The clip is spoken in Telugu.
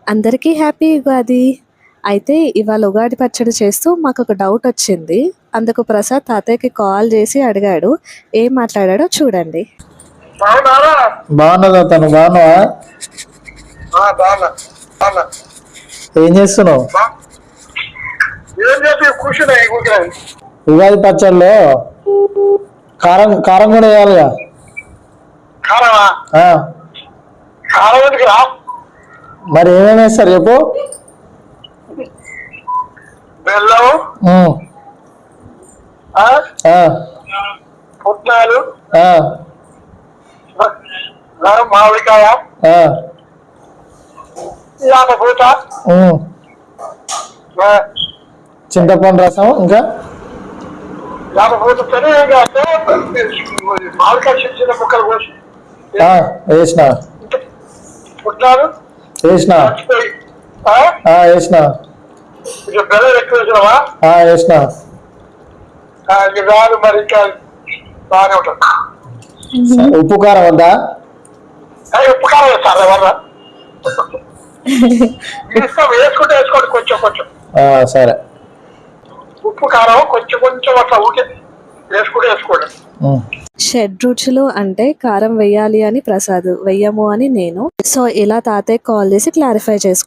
అందరికీ హ్యాపీ ఉగాది. అయితే ఇవాళ ఉగాది పచ్చడి చేస్తూ మాకొక డౌట్ వచ్చింది. అందుకు ప్రసాద్ తాతయ్యకి కాల్ చేసి అడిగాడు. ఏం మాట్లాడాడో చూడండి. బాగున్నారా? బాగున్నదా తను బాగున్నావా? బాగున్నా బాగున్నా. ఏం చేస్తున్నావు? ఏం చేసి కూర్చున్నాయి. ఉగాది పచ్చడిలో కారం కారం కూడా వేయాలిగా. కారమా? ఆ, కారం ఎందుకు రా? మరి ఏమేమి వేస్తారు చెప్పు. బెల్లం, ఉమ్, ఆ, ఆ, పుట్నాలు, ఆ, మామిడికాయ, ఆ, యాపపూత, ఉమ్, చింతపండు రసం ఇంకా యాపపూత మామిడికాయ చిన్న చిన్న ముక్కలు కోసి వేసిన పుట్నాలు వేసిన మర్చిపోయి వేసిన కొంచెం బెల్లం ఎక్కువ వేసినావా? వేసిన ఇది రాదు మరి ఇంకా బాగానే ఉంటుంది. ఉప్పు కారం వద్దా? ఉప్పు కారం వేస్తారు ఎవరు వేసుకుంటే వేసుకోండి కొంచెం కొంచెం. సరే. ఉప్పు కారం కొంచెం కొంచెం అట్లా ఊకే వేసుకోండి. షడ్రుచులు అంటే కారం వెయ్యాలి అని ప్రసాద్, వెయ్యము అని నేను. సో ఇలా తాతయ్య కాల్ చేసి క్లారిఫై చేసుకున్నాను.